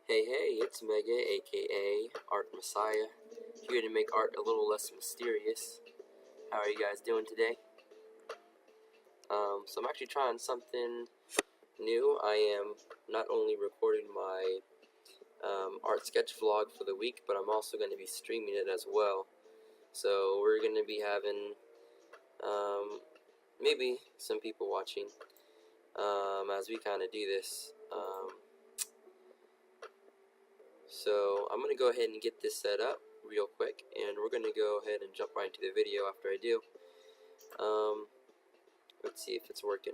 Hey, it's Mega, aka Art Messiah, here to make art a little less mysterious. How are you guys doing today? So I'm actually trying something new. I am not only recording my art sketch vlog for the week, but I'm also going to be streaming it as well. So we're going to be having maybe some people watching as we kind of do this. So I'm going to go ahead and get this set up real quick, and we're going to go ahead and jump right into the video after I do. Let's see if it's working.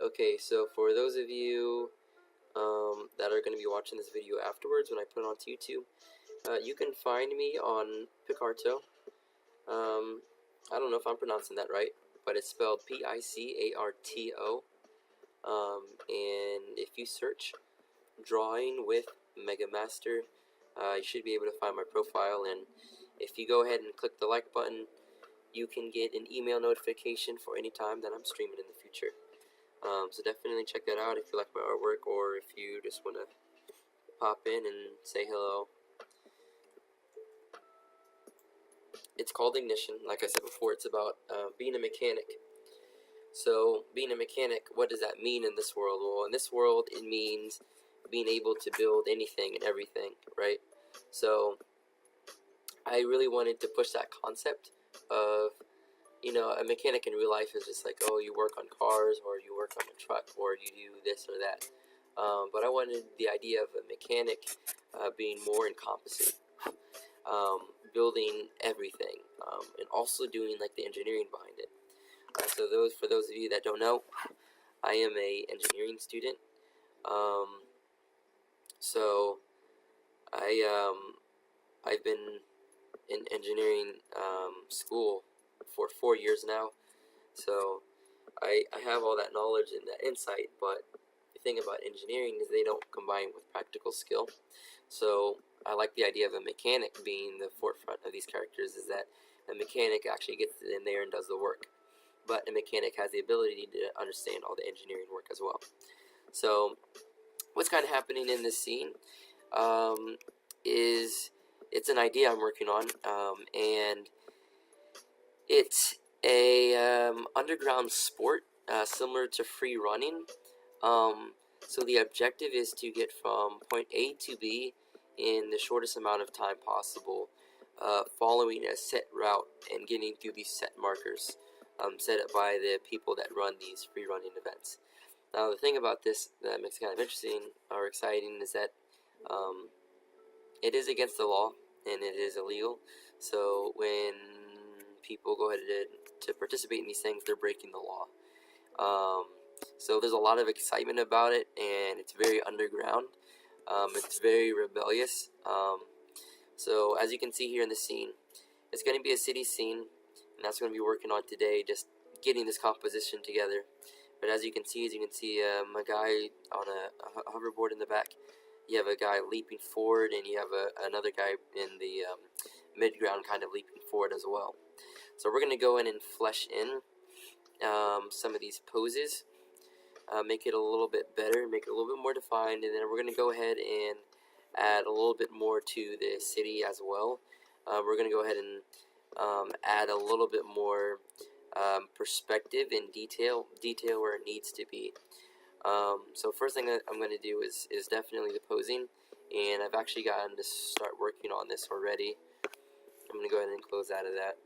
Okay, so for those of you that are going to be watching this video afterwards when I put it onto YouTube, you can find me on Picarto. I don't know if I'm pronouncing that right, but it's spelled Picarto. And if you search drawing with megamaster, you should be able to find my profile, and if you go ahead and click the like button, you can get an email notification for any time that I'm streaming in the future. So definitely check that out if you like my artwork, or if you just want to pop in and say hello. It's called Ignition. Like I said before, it's about being a mechanic. So being a mechanic, what does that mean in this world? Well, in this world, it means being able to build anything and everything, right? So I really wanted to push that concept of, you know, a mechanic in real life is just like, oh, you work on cars, or you work on a truck, or you do this or that. But I wanted the idea of a mechanic being more encompassing, building everything, and also doing like the engineering behind it. So for those of you that don't know, I am a engineering student. So I've been in engineering school for 4 years now. So I have all that knowledge and that insight, but the thing about engineering is they don't combine with practical skill. So I like the idea of a mechanic being the forefront of these characters, is that a mechanic actually gets in there and does the work, but a mechanic has the ability to understand all the engineering work as well. So what's kind of happening in this scene is it's an idea I'm working on, and it's a underground sport similar to free running. So the objective is to get from point A to B in the shortest amount of time possible, following a set route and getting through these set markers set up by the people that run these free running events. Now the thing about this that makes it kind of interesting or exciting is that it is against the law and it is illegal. So when people go ahead to participate in these things, they're breaking the law. So there's a lot of excitement about it, and it's very underground. It's very rebellious. So as you can see here in the scene, it's going to be a city scene, and that's going to be working on today, just getting this composition together. But as you can see a guy on a hoverboard in the back. You have a guy leaping forward, and you have another guy in the mid-ground kind of leaping forward as well. So we're going to go in and flesh in some of these poses, make it a little bit better, make it a little bit more defined, and then we're going to go ahead and add a little bit more to the city as well. We're going to go ahead and add a little bit more perspective and detail where it needs to be. So first thing that I'm going to do is definitely the posing, and I've actually gotten to start working on this already. I'm going to go ahead and close out of that.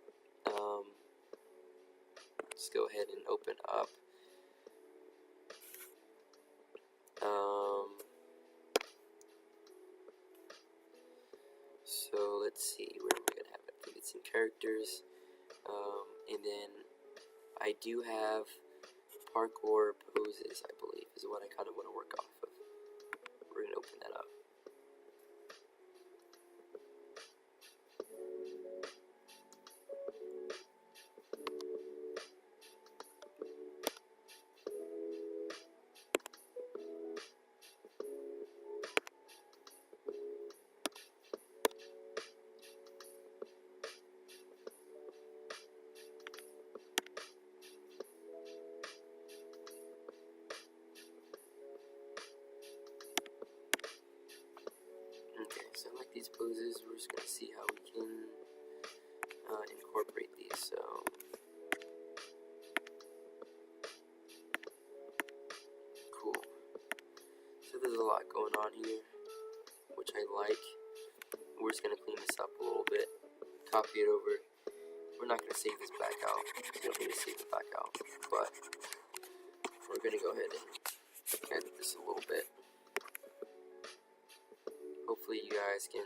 Let's go ahead and open up. So let's see, where am I going to have it? I think it's in characters, and then I do have parkour poses, I believe, is what I kind of want to work off of. We're going to open that up. incorporate these. So cool. So there's a lot going on here, which I like. We're just gonna clean this up a little bit, copy it over. We're not gonna save this back out. We don't need to save it back out, but we're gonna go ahead and edit this a little bit. Hopefully you guys can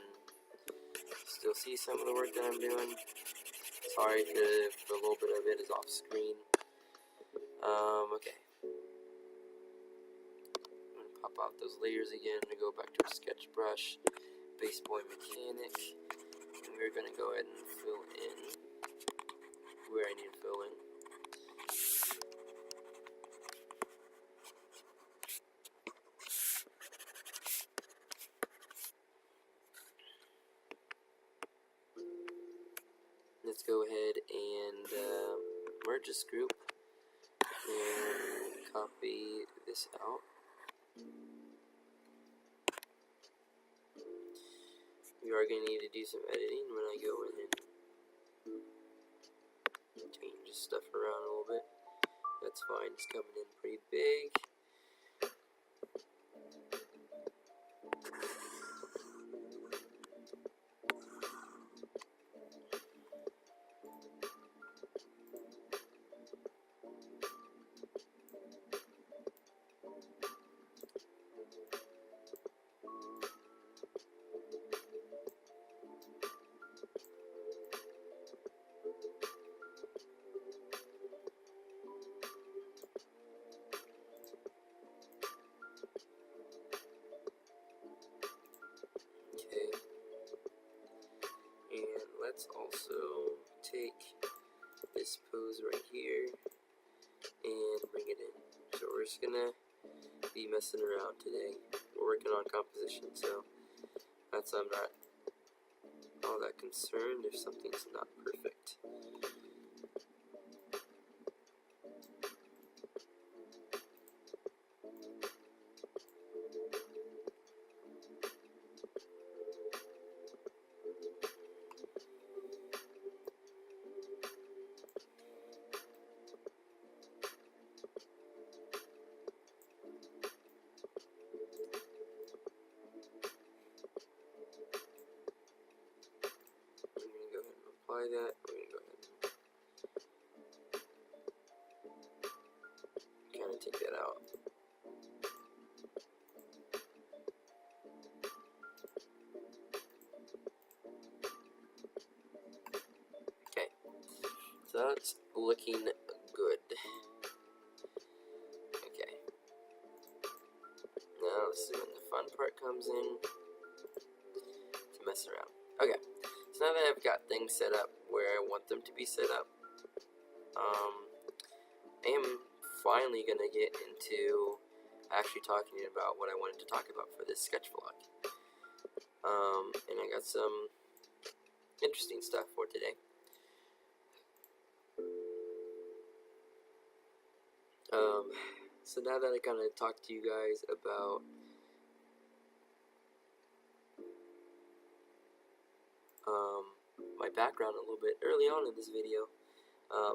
still see some of the work that I'm doing. Sorry if a little bit of it is off screen. Okay. I'm gonna pop out those layers again and go back to our sketch brush, base boy mechanic, and we're gonna go ahead and fill in where I need to fill in. Let's go ahead and merge this group and copy this out. We are going to need to do some editing when I go in and change stuff around a little bit. That's fine, it's coming in pretty big. Okay, and let's also take this pose right here and bring it in. So we're just gonna be messing around today. We're working on composition, so that's I'm not all that concerned if something's not perfect. Apply that. We're gonna go ahead and kind of take that out. Okay, so that's looking good. Okay, now this is when the fun part comes in to mess around. Okay. So now that I've got things set up where I want them to be set up, I am finally going to get into actually talking about what I wanted to talk about for this sketch vlog. And I got some interesting stuff for today. So now that I kind of talked to you guys about my background a little bit early on in this video,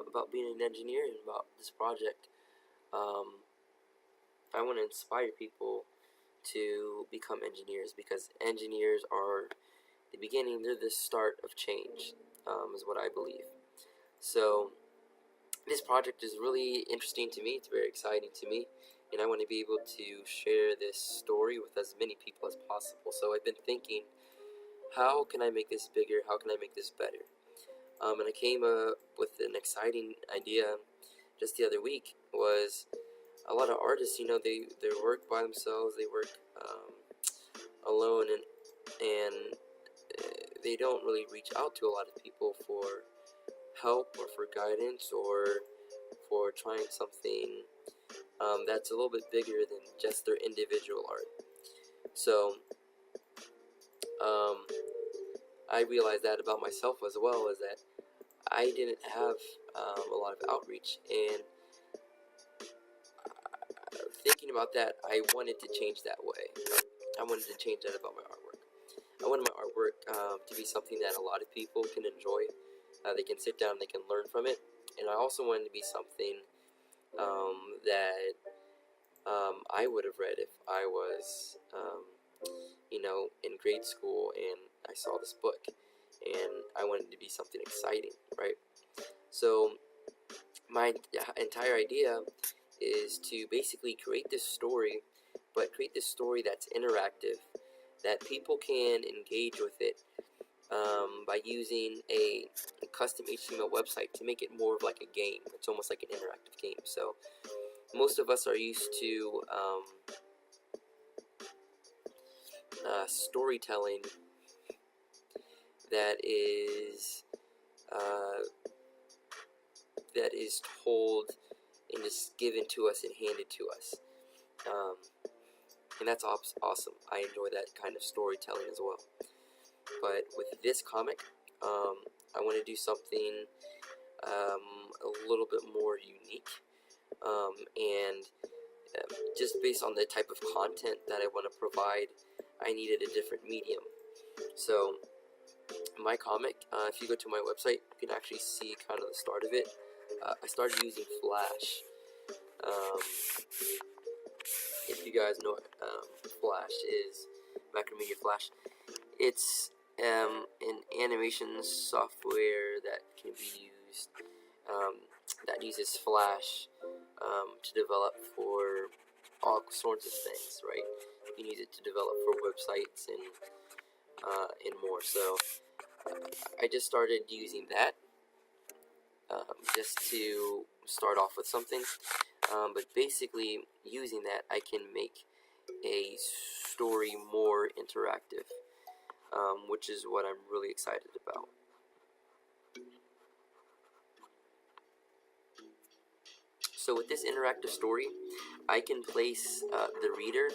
about being an engineer and about this project, I want to inspire people to become engineers, because engineers are the beginning, they're the start of change, is what I believe. So this project is really interesting to me, it's very exciting to me, and I want to be able to share this story with as many people as possible. So I've been thinking, how can I make this bigger? How can I make this better? And I came up with an exciting idea just the other week. Was a lot of artists, you know, they work by themselves, they work alone, and they don't really reach out to a lot of people for help or for guidance or for trying something that's a little bit bigger than just their individual art. So I realized that about myself as well, is that I didn't have a lot of outreach, and thinking about that, I wanted to change that way. I wanted to change that about my artwork. I wanted my artwork to be something that a lot of people can enjoy, They can sit down, they can learn from it. And I also wanted to be something that I would have read if I was, in grade school and I saw this book, and I wanted to be something exciting, right? So my entire idea is to basically create this story, but create this story that's interactive, that people can engage with it by using a custom HTML website to make it more of like a game. It's almost like an interactive game. So most of us are used to storytelling that is told and just given to us and handed to us, and that's awesome. I enjoy that kind of storytelling as well. But with this comic, I want to do something a little bit more unique, and just based on the type of content that I want to provide, I needed a different medium. So my comic, if you go to my website, you can actually see kind of the start of it. I started using Flash. If you guys know what Flash is, Macromedia Flash, it's an animation software that can be used, that uses Flash to develop for all sorts of things, right? You can use it to develop for websites and more. So I just started using that just to start off with something. But basically, using that, I can make a story more interactive, which is what I'm really excited about. So with this interactive story, I can place the reader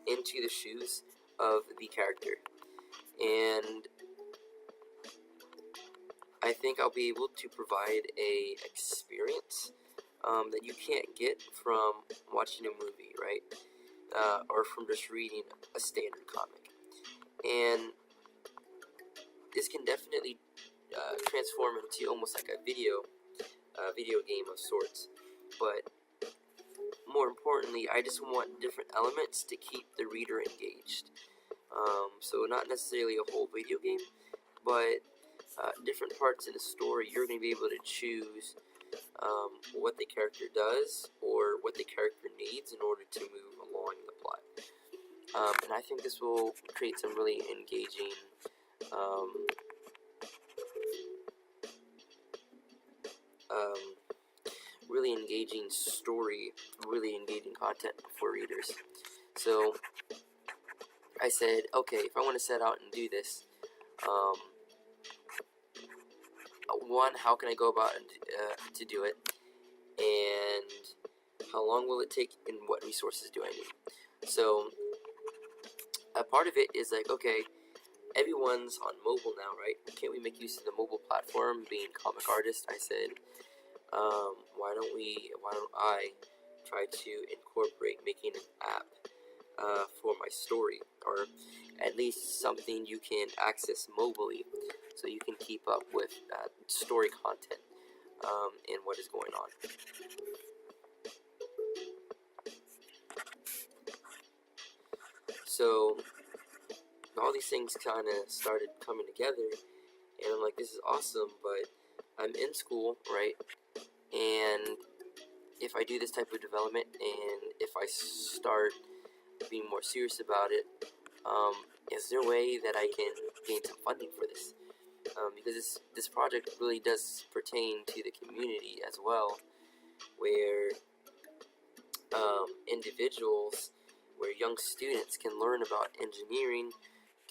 into the shoes of the character, and I think I'll be able to provide a experience that you can't get from watching a movie, right? Or from just reading a standard comic. And this can definitely transform into almost like a video game of sorts. But more importantly, I just want different elements to keep the reader engaged. So not necessarily a whole video game, but different parts in the story. You're going to be able to choose what the character does or what the character needs in order to move along in the plot. And I think this will create some really engaging story, really engaging content for readers. So I said, okay, if I want to set out and do this, one, how can I go about to do it, and how long will it take, and what resources do I need? So a part of it is like, okay, everyone's on mobile now, right? Can't we make use of the mobile platform? Being comic artist, I said, why don't I try to incorporate making an app for my story, or at least something you can access mobilely, so you can keep up with story content and what is going on. So all these things kind of started coming together, and I'm like, this is awesome, but I'm in school, right? And if I do this type of development, and if I start being more serious about it, is there a way that I can gain some funding for this? Because this project really does pertain to the community as well, where individuals, where young students can learn about engineering,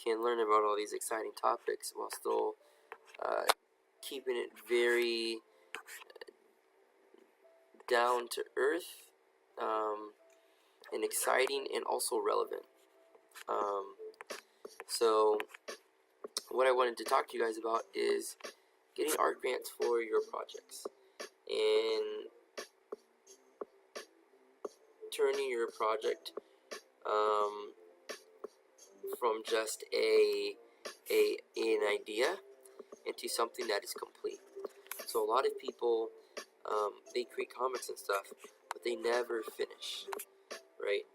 can learn about all these exciting topics while still keeping it very down to earth, and exciting, and also relevant. So what I wanted to talk to you guys about is getting art grants for your projects, and turning your project from just an idea into something that is complete. So a lot of people, they create comics and stuff, but they never finish, right?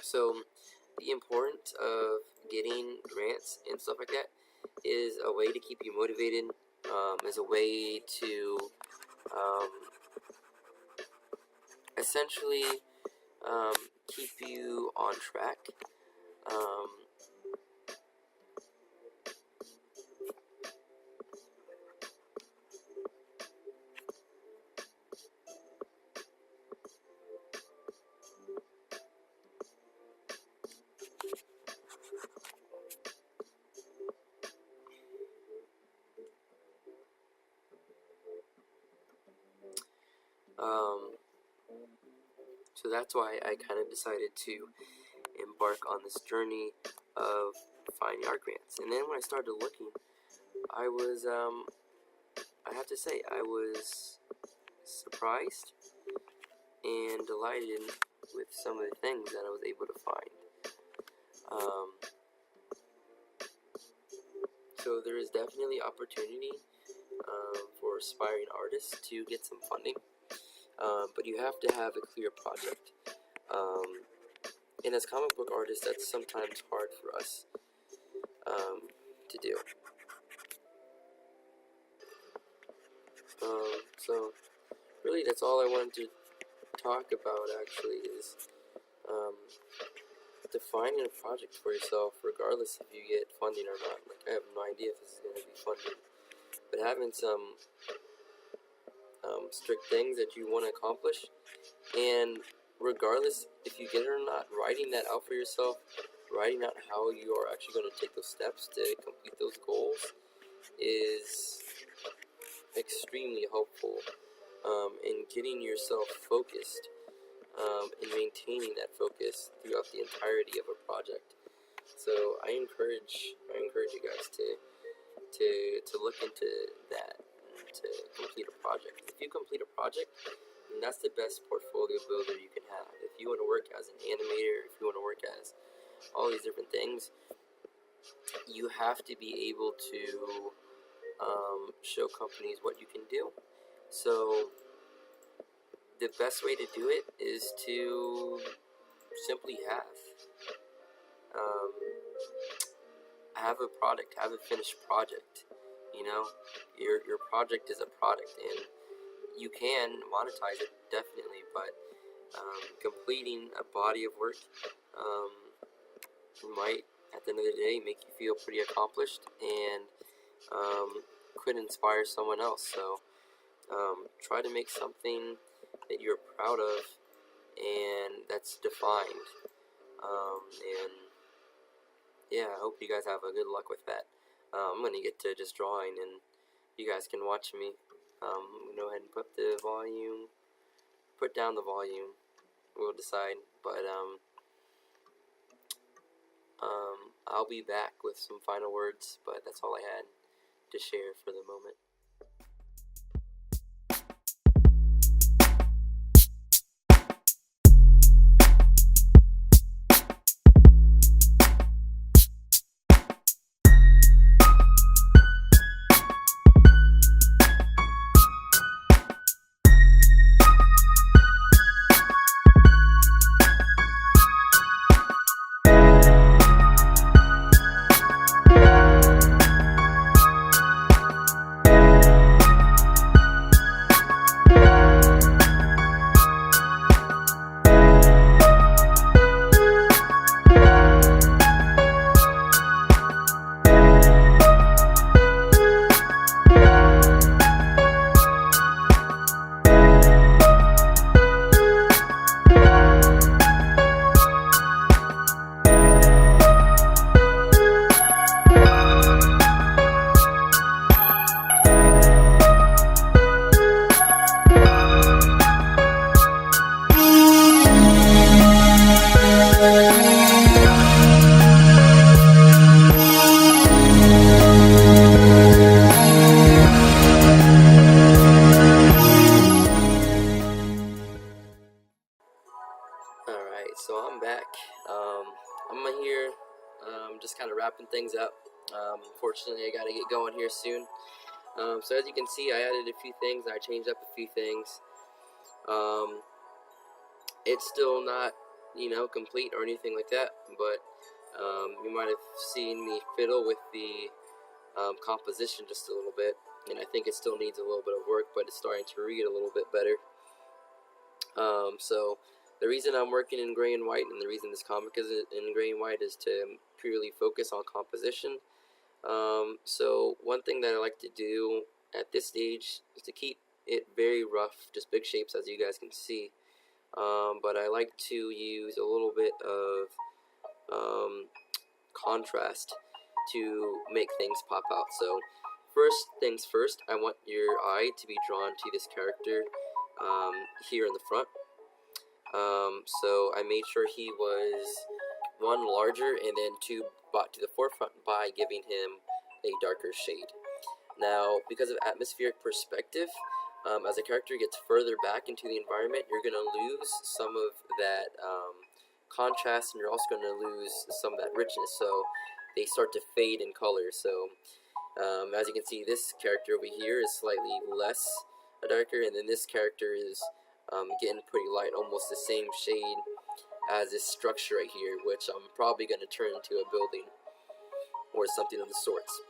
So the importance of getting grants and stuff like that is a way to keep you motivated, is a way to essentially keep you on track. So that's why I kind of decided to embark on this journey of finding art grants. And then when I started looking, I was, I have to say, I was surprised and delighted with some of the things that I was able to find. So there is definitely opportunity for aspiring artists to get some funding, but you have to have a clear project. And as comic book artists, that's sometimes hard for us to do. So really, that's all I wanted to talk about. Actually, is defining a project for yourself, regardless if you get funding or not. Like, I have no idea if this is going to be funded, but having some strict things that you want to accomplish, and regardless if you get it or not, writing that out for yourself, writing out how you are actually going to take those steps to complete those goals is extremely helpful in getting yourself focused and maintaining that focus throughout the entirety of a project. So I encourage you guys to look into that, to complete a project. If you complete a project, then that's the best portfolio builder you can have. If you want to work as an animator, if you want to work as all these different things, you have to be able to show companies what you can do. So the best way to do it is to simply have a product, have a finished project. You know, your project is a product, and you can monetize it definitely, but completing a body of work might, at the end of the day, make you feel pretty accomplished and could inspire someone else. So try to make something that you're proud of and that's defined. And yeah, I hope you guys have a good luck with that. I'm gonna get to just drawing, and you guys can watch me. Go ahead and put down the volume. We'll decide, but I'll be back with some final words. But that's all I had to share for the moment. kind of wrapping things up. Unfortunately, I got to get going here soon. So as you can see, I added a few things. I changed up a few things. It's still not, complete or anything like that, but you might have seen me fiddle with the composition just a little bit, and I think it still needs a little bit of work, but it's starting to read a little bit better. So the reason I'm working in gray and white, and the reason this comic is in gray and white, is to purely focus on composition. So one thing that I like to do at this stage is to keep it very rough, just big shapes, as you guys can see. But I like to use a little bit of contrast to make things pop out. So first things first, I want your eye to be drawn to this character here in the front. So I made sure he was, one, larger, and then two, brought to the forefront by giving him a darker shade. Now, because of atmospheric perspective, as a character gets further back into the environment, you're going to lose some of that contrast, and you're also going to lose some of that richness, so they start to fade in color. So as you can see, this character over here is slightly less darker, and then this character is getting pretty light, almost the same shade as this structure right here, which I'm probably going to turn into a building or something of the sorts.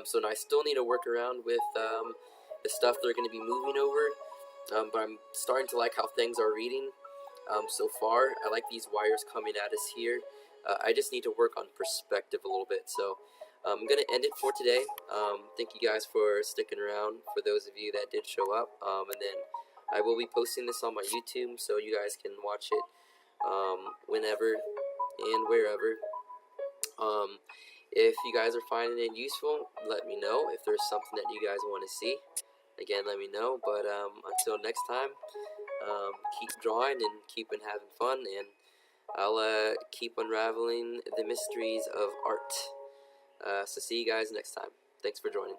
So now I still need to work around with the stuff they're going to be moving over, but I'm starting to like how things are reading so far. I like these wires coming at us here. I just need to work on perspective a little bit. So I'm going to end it for today. Thank you guys for sticking around, for those of you that did show up. And then I will be posting this on my YouTube, so you guys can watch it whenever and wherever. If you guys are finding it useful, let me know. If there's something that you guys want to see, again, let me know. But until next time, keep drawing and keep having fun, and I'll keep unraveling the mysteries of art. So see you guys next time. Thanks for joining.